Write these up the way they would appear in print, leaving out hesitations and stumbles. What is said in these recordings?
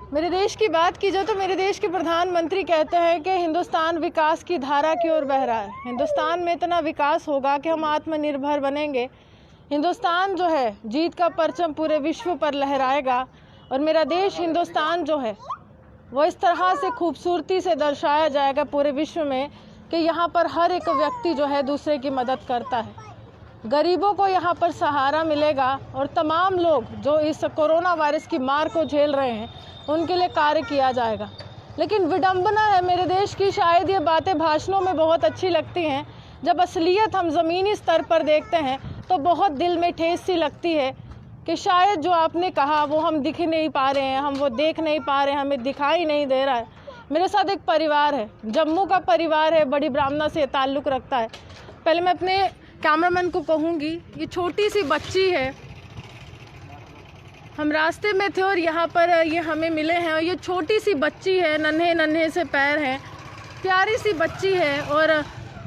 मेरे देश की बात की जाए तो मेरे देश के प्रधानमंत्री कहते हैं कि हिंदुस्तान विकास की धारा की ओर बह रहा है। हिंदुस्तान में इतना विकास होगा कि हम आत्मनिर्भर बनेंगे। हिंदुस्तान जो है जीत का परचम पूरे विश्व पर लहराएगा और मेरा देश हिंदुस्तान जो है वो इस तरह से खूबसूरती से दर्शाया जाएगा पूरे विश्व में कि यहाँ पर हर एक व्यक्ति जो है दूसरे की मदद करता है। गरीबों को यहाँ पर सहारा मिलेगा और तमाम लोग जो इस कोरोना वायरस की मार को झेल रहे हैं उनके लिए कार्य किया जाएगा। लेकिन विडंबना है मेरे देश की, शायद ये बातें भाषणों में बहुत अच्छी लगती हैं, जब असलियत हम ज़मीनी स्तर पर देखते हैं तो बहुत दिल में ठेस सी लगती है कि शायद जो आपने कहा वो हम दिख नहीं पा रहे हैं, हम वो देख नहीं पा रहे हैं, हमें दिखाई नहीं दे रहा है। मेरे साथ एक परिवार है, जम्मू का परिवार है, बड़ी ब्राह्मणा से ताल्लुक़ रखता है। पहले मैं अपने कैमरामैन को कहूँगी, ये छोटी सी बच्ची है, हम रास्ते में थे और यहाँ पर ये हमें मिले हैं और ये छोटी सी बच्ची है, नन्हे नन्हे से पैर हैं, प्यारी सी बच्ची है। और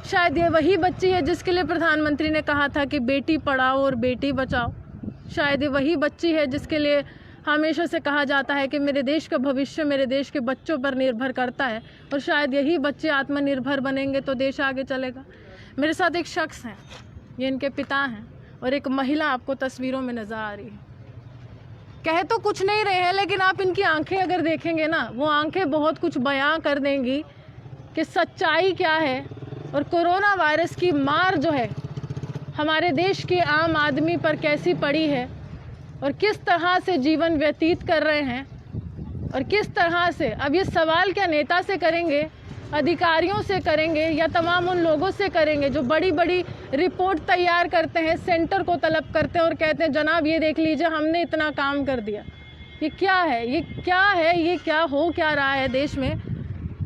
शायद ये वही बच्ची है जिसके लिए प्रधानमंत्री ने कहा था कि बेटी पढ़ाओ और बेटी बचाओ। शायद ये वही बच्ची है जिसके लिए हमेशा से कहा जाता है कि मेरे देश का भविष्य मेरे देश के बच्चों पर निर्भर करता है और शायद यही बच्चे आत्मनिर्भर बनेंगे तो देश आगे चलेगा। मेरे साथ एक शख्स हैं, ये इनके पिता हैं, और एक महिला आपको तस्वीरों में नज़र आ रही है। कह तो कुछ नहीं रहे हैं लेकिन आप इनकी आंखें अगर देखेंगे ना, वो आंखें बहुत कुछ बयां कर देंगी कि सच्चाई क्या है और कोरोना वायरस की मार जो है हमारे देश के आम आदमी पर कैसी पड़ी है और किस तरह से जीवन व्यतीत कर रहे हैं और किस तरह से। अब ये सवाल क्या नेता से करेंगे, अधिकारियों से करेंगे या तमाम उन लोगों से करेंगे जो बड़ी बड़ी रिपोर्ट तैयार करते हैं, सेंटर को तलब करते हैं और कहते हैं जनाब ये देख लीजिए हमने इतना काम कर दिया। ये क्या है, ये क्या है, ये क्या हो क्या रहा है देश में?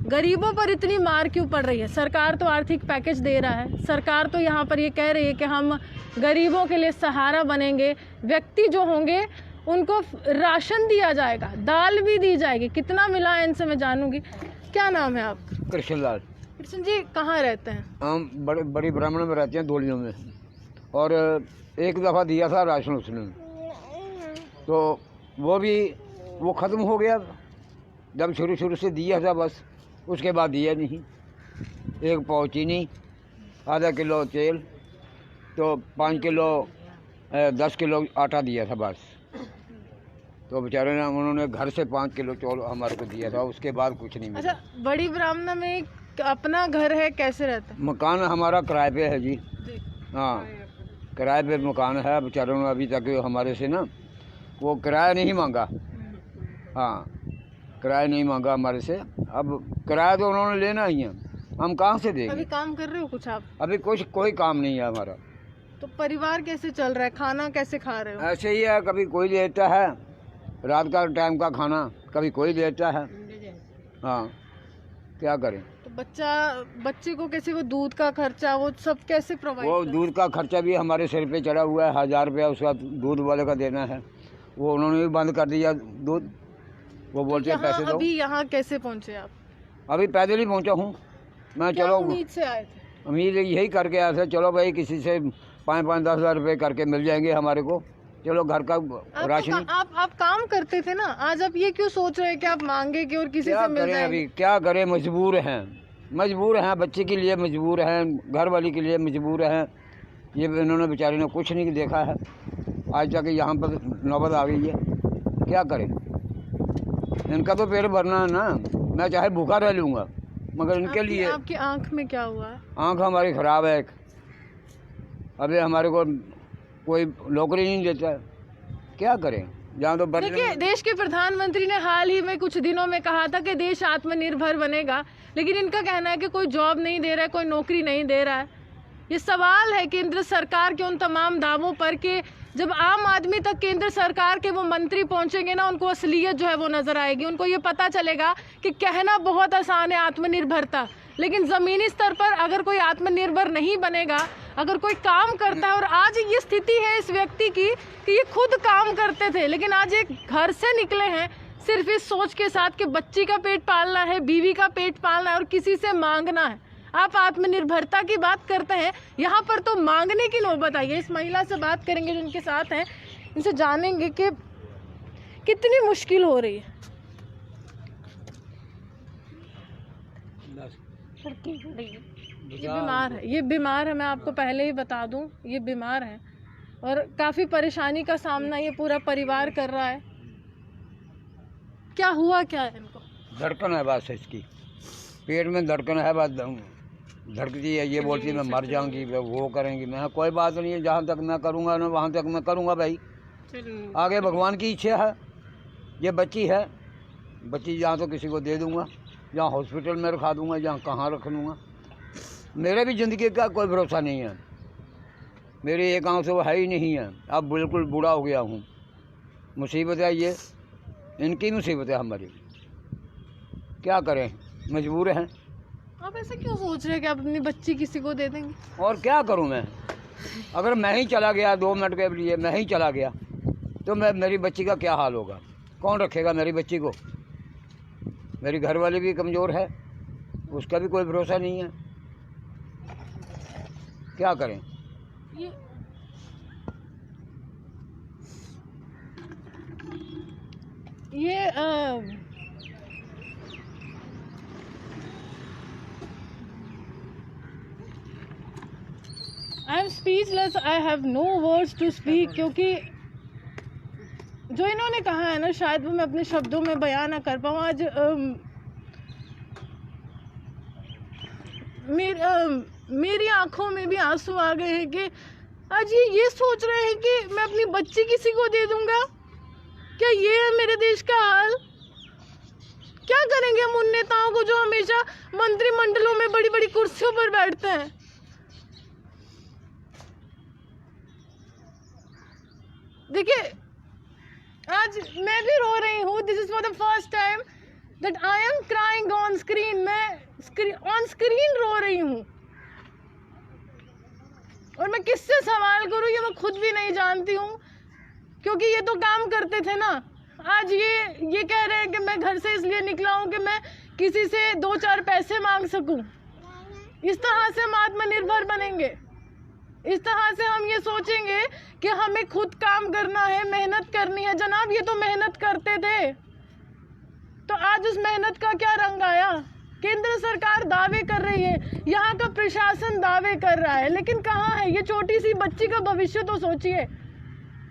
गरीबों पर इतनी मार क्यों पड़ रही है? सरकार तो आर्थिक पैकेज दे रहा है, सरकार तो यहाँ पर ये कह रही है कि हम गरीबों के लिए सहारा बनेंगे, व्यक्ति जो होंगे उनको राशन दिया जाएगा, दाल भी दी जाएगी। कितना मिला है इनसे मैं जानूंगी। क्या नाम है आपका? कृष्णलाल। कृष्ण जी कहाँ रहते हैं? हम बड़ी ब्राह्मण में रहते हैं, दोलियों में। और एक दफ़ा दिया था राशन उसने, तो वो ख़त्म हो गया जब शुरू से दिया था, बस उसके बाद दिया नहीं। एक पाव चीनी, आधा किलो तेल, तो 5 किलो 10 किलो आटा दिया था बस। तो बेचारे ने उन्होंने घर से 5 किलो चौल हमारे को दिया था, उसके बाद कुछ नहीं मिला। अच्छा, बड़ी ब्राह्मणा में अपना घर है, कैसे रहता है? मकान हमारा किराए पे है जी। हाँ, किराए पे मकान है। बेचारों ने अभी तक हमारे से ना वो किराया नहीं मांगा। हाँ, किराया नहीं मांगा हमारे से। अब किराया तो उन्होंने लेना ही है, हम कहाँ से देंगे? अभी काम कर रहे हो कुछ आप? अभी कोई काम नहीं है हमारा। तो परिवार कैसे चल रहा है? खाना कैसे खा रहे हो? ऐसे ही है, कभी कोई देता है रात का टाइम का खाना, कभी कोई देता है। हाँ, क्या करें? तो बच्चे को कैसे, वो दूध का खर्चा वो सब कैसे प्रोवाइड? वो दूध का खर्चा भी हमारे सिर पे चढ़ा हुआ है, 1000 रुपया उसका दूध वाले का देना है। वो उन्होंने भी बंद कर दिया दूध। वो बोलते हैं पैसे दो। अभी यहाँ कैसे पहुँचे आप? अभी पैदल ही पहुँचा हूँ मैं। चलो, उम्मीद से आए थे? उम्मीद यही करके आया था, चलो भाई किसी से 5-5 10,000 रुपये करके मिल जाएंगे हमारे को, चलो घर का राशन। आप काम करते थे ना, आज आप ये क्यों सोच रहे हैं कि आप मांगे कि और किसी से मिल जाएंगे? अभी क्या करें, मजबूर हैं, बच्चे के लिए मजबूर हैं, घर वाली के लिए मजबूर हैं। ये इन्होंने बेचारे ने कुछ नहीं देखा है, आज तक यहाँ पर नौबत आ गई है। क्या करें, इनका तो पेट भरना है ना। मैं चाहे भूखा रह लूँगा मगर इनके लिए। आपकी आँख में क्या हुआ है? आँख हमारी ख़राब है। अभी हमारे को कोई नौकरी नहीं देता है, क्या करें? जहाँ तो देखिए, देश के प्रधानमंत्री ने हाल ही में कुछ दिनों में कहा था कि देश आत्मनिर्भर बनेगा, लेकिन इनका कहना है कि कोई जॉब नहीं दे रहा है, कोई नौकरी नहीं दे रहा है। ये सवाल है केंद्र सरकार के उन तमाम दावों पर कि जब आम आदमी तक केंद्र सरकार के वो मंत्री पहुंचेंगे ना, उनको असलियत जो है वो नजर आएगी। उनको ये पता चलेगा कि कहना बहुत आसान है आत्मनिर्भरता, लेकिन ज़मीनी स्तर पर अगर कोई आत्मनिर्भर नहीं बनेगा, अगर कोई काम करता है, और आज ये स्थिति है इस व्यक्ति की कि ये खुद काम करते थे लेकिन आज एक घर से निकले हैं सिर्फ इस सोच के साथ कि बच्ची का पेट पालना है, बीवी का पेट पालना है और किसी से मांगना है। आप आत्मनिर्भरता की बात करते हैं, यहाँ पर तो मांगने की नौबत आई है। इस महिला से बात करेंगे जो इनके साथ हैं, इनसे जानेंगे कि कितनी मुश्किल हो रही है। ये बीमार है, ये बीमार है, मैं आपको पहले ही बता दूं, ये बीमार है और काफ़ी परेशानी का सामना ये पूरा परिवार कर रहा है। क्या हुआ क्या है इनको? धड़कन है बस इसकी, पेट में धड़कन है बस, धड़कती है, ये बोलती है मैं मर जाऊंगी, वो करेंगी। मैं कोई बात नहीं है, जहाँ तक मैं करूँगा ना वहाँ तक मैं करूँगा भाई, आगे भगवान की इच्छा है। ये बच्ची है, बच्ची जहाँ तो किसी को दे दूँगा, जहाँ हॉस्पिटल में रखा दूँगा, जहाँ कहाँ रख लूँगा। मेरे भी ज़िंदगी का कोई भरोसा नहीं है, मेरी एक आँख से वो है ही नहीं है। अब बिल्कुल बूढ़ा हो गया हूँ, मुसीबत है ये, इनकी मुसीबत है हमारी, क्या करें, मजबूर हैं। आप ऐसे क्यों सोच रहे हैं कि आप अपनी बच्ची किसी को दे देंगे? और क्या करूं मैं, अगर मैं ही चला गया 2 मिनट के लिए, मैं ही चला गया तो मेरी बच्ची का क्या हाल होगा? कौन रखेगा मेरी बच्ची को? मेरी घरवाली भी कमज़ोर है, उसका भी कोई भरोसा नहीं है, क्या करें। ये I am speechless, I have no words to speak, क्योंकि जो इन्होंने कहा है ना, शायद वो मैं अपने शब्दों में बयान ना कर पाऊँ। आज मेरी आंखों में भी आंसू आ गए हैं कि आज ये सोच रहे हैं कि मैं अपनी बच्ची किसी को दे दूंगा। क्या ये है मेरे देश का हाल? क्या करेंगे हम उन नेताओं को जो हमेशा मंत्रिमंडलों में बड़ी बड़ी कुर्सियों पर बैठते हैं? देखिए, आज मैं भी रो रही हूँ। This is for the first time that I am crying on screen. मैं ऑन स्क्रीन रो रही हूँ और मैं किससे सवाल करूँ ये मैं खुद भी नहीं जानती हूँ, क्योंकि ये तो काम करते थे ना। आज ये कह रहे हैं कि मैं घर से इसलिए निकला हूँ कि मैं किसी से 2-4 पैसे मांग सकूँ। इस तरह से हम आत्मनिर्भर बनेंगे, इस तरह से हम ये सोचेंगे कि हमें खुद काम करना है, मेहनत करनी है। जनाब, ये तो मेहनत करते थे, तो आज उस मेहनत का क्या रंग आया? केंद्र सरकार दावे कर रही है, यहाँ का प्रशासन दावे कर रहा है, लेकिन कहाँ है? ये छोटी सी बच्ची का भविष्य तो सोचिए।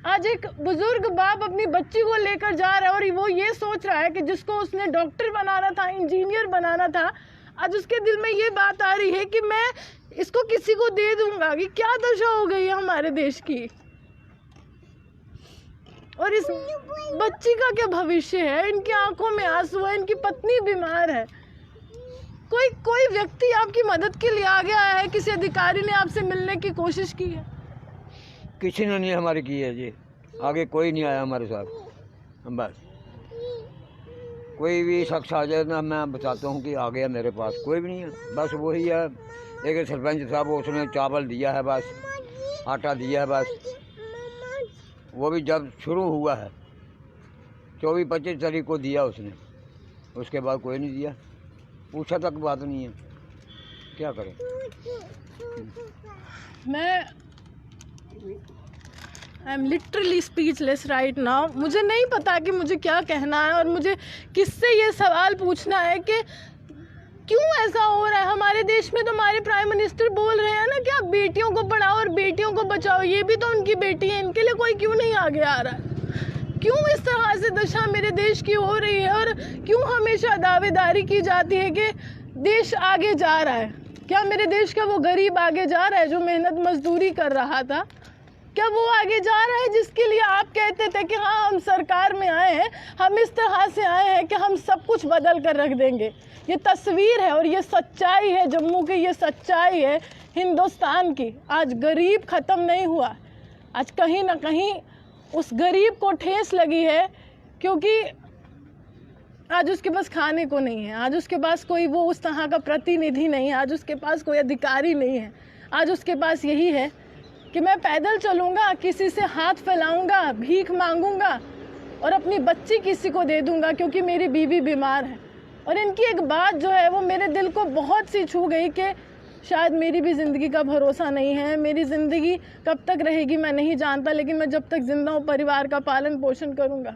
आज एक बुजुर्ग बाप अपनी बच्ची को लेकर जा रहा है और वो ये सोच रहा है कि जिसको उसने डॉक्टर बनाना था, इंजीनियर बनाना था, आज उसके दिल में ये बात आ रही है कि मैं इसको किसी को दे दूंगा। कि क्या दशा हो गई है हमारे देश की, और इस बच्ची का क्या भविष्य है? इनकी आंखों में आंसू है, इनकी पत्नी बीमार है। कोई व्यक्ति आपकी मदद के लिए आगे आया है? किसी अधिकारी ने आपसे मिलने की कोशिश की है? किसी ने नहीं हमारी की है जी, आगे कोई नहीं आया हमारे साथ। बस कोई भी शख्स आ जाए ना, मैं बताता हूँ कि आ गया मेरे पास, कोई भी नहीं है। बस वही है, एक सरपंच साहब, उसने चावल दिया है, बस आटा दिया है, बस वो भी जब शुरू हुआ है 24-25 तारीख को दिया उसने, उसके बाद कोई नहीं दिया, पूछा तक बात नहीं है, क्या करें। I am literally speechless right now. मुझे नहीं पता कि मुझे क्या कहना है और मुझे किससे ये सवाल पूछना है कि क्यों ऐसा हो रहा है हमारे देश में। तो हमारे प्राइम मिनिस्टर बोल रहे हैं ना कि आप बेटियों को पढ़ाओ और बेटियों को बचाओ, ये भी तो उनकी बेटी है, इनके लिए कोई क्यों नहीं आगे आ रहा है? क्यों इस तरह से दशा मेरे देश की हो रही है और क्यों हमेशा दावेदारी की जाती है कि देश आगे जा रहा है? क्या मेरे देश का वो गरीब आगे जा रहा है जो मेहनत मजदूरी कर रहा था? क्या वो आगे जा रहा है जिसके लिए आप कहते थे कि हाँ हम सरकार में आए हैं, हम इस तरह से आए हैं कि हम सब कुछ बदल कर रख देंगे? ये तस्वीर है और ये सच्चाई है जम्मू की, ये सच्चाई है हिंदुस्तान की। आज गरीब ख़त्म नहीं हुआ, आज कहीं ना कहीं उस गरीब को ठेस लगी है, क्योंकि आज उसके पास खाने को नहीं है, आज उसके पास कोई वो उस तरह का प्रतिनिधि नहीं है, आज उसके पास कोई अधिकारी नहीं है। आज उसके पास यही है कि मैं पैदल चलूँगा, किसी से हाथ फैलाऊँगा, भीख मांगूँगा और अपनी बच्ची किसी को दे दूँगा क्योंकि मेरी बीवी बीमार है। और इनकी एक बात जो है वो मेरे दिल को बहुत सी छू गई कि शायद मेरी भी ज़िंदगी का भरोसा नहीं है, मेरी ज़िंदगी कब तक रहेगी मैं नहीं जानता, लेकिन मैं जब तक ज़िंदा हूँ परिवार का पालन पोषण करूँगा।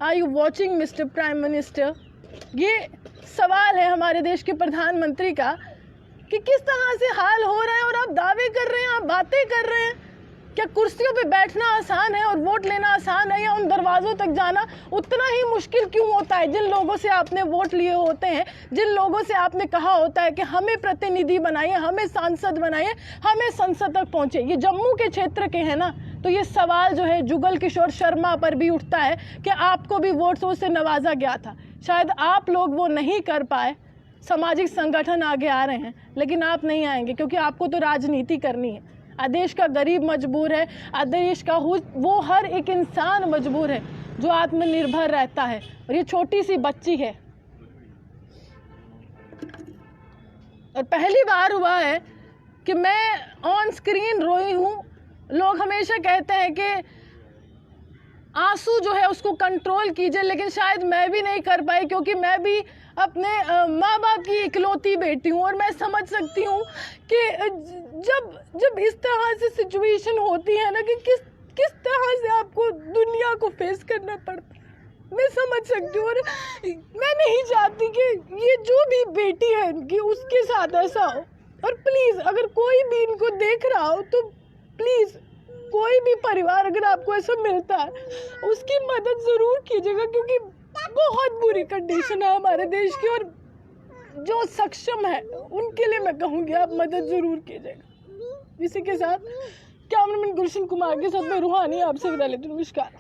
Are you watching mister prime minister? ये सवाल है हमारे देश के प्रधानमंत्री का कि किस तरह से हाल हो रहे हैं और आप दावे कर रहे हैं, आप बातें कर रहे हैं। क्या कुर्सियों पे बैठना आसान है और वोट लेना आसान है, या उन दरवाज़ों तक जाना उतना ही मुश्किल क्यों होता है? जिन लोगों से आपने वोट लिए होते हैं, जिन लोगों से आपने कहा होता है कि हमें प्रतिनिधि बनाइए, हमें सांसद बनाइए, हमें संसद तक पहुँचे, ये जम्मू के क्षेत्र के हैं ना, तो ये सवाल जो है जुगल किशोर शर्मा पर भी उठता है कि आपको भी वोट्सों से नवाजा गया था, शायद आप लोग वो नहीं कर पाए। सामाजिक संगठन आगे आ रहे हैं, लेकिन आप नहीं आएंगे क्योंकि आपको तो राजनीति करनी है। आदेश का गरीब मजबूर है, आदेश का वो हर एक इंसान मजबूर है जो आत्मनिर्भर रहता है, और ये छोटी सी बच्ची है। और पहली बार हुआ है कि मैं ऑन स्क्रीन रोई हूँ। लोग हमेशा कहते हैं कि आंसू जो है उसको कंट्रोल कीजिए, लेकिन शायद मैं भी नहीं कर पाई क्योंकि मैं भी अपने माँ बाप की इकलौती बेटी हूँ, और मैं समझ सकती हूँ कि जब इस तरह से सिचुएशन होती है ना कि किस तरह से आपको दुनिया को फेस करना पड़ता है, मैं समझ सकती हूँ। और मैं नहीं चाहती कि ये जो भी बेटी है इनकी उसके साथ ऐसा हो। और प्लीज़ अगर कोई भी इनको देख रहा हो तो प्लीज़ कोई भी परिवार अगर आपको ऐसा मिलता है उसकी मदद ज़रूर कीजिएगा, क्योंकि बहुत बुरी कंडीशन है हमारे देश की, और जो सक्षम है उनके लिए मैं कहूँगी आप मदद ज़रूर कीजिएगा। इसी के साथ कैमरामैन गुलशन कुमार के साथ मैं रूहानी आपसे विदा लेती हूँ। नमस्कार।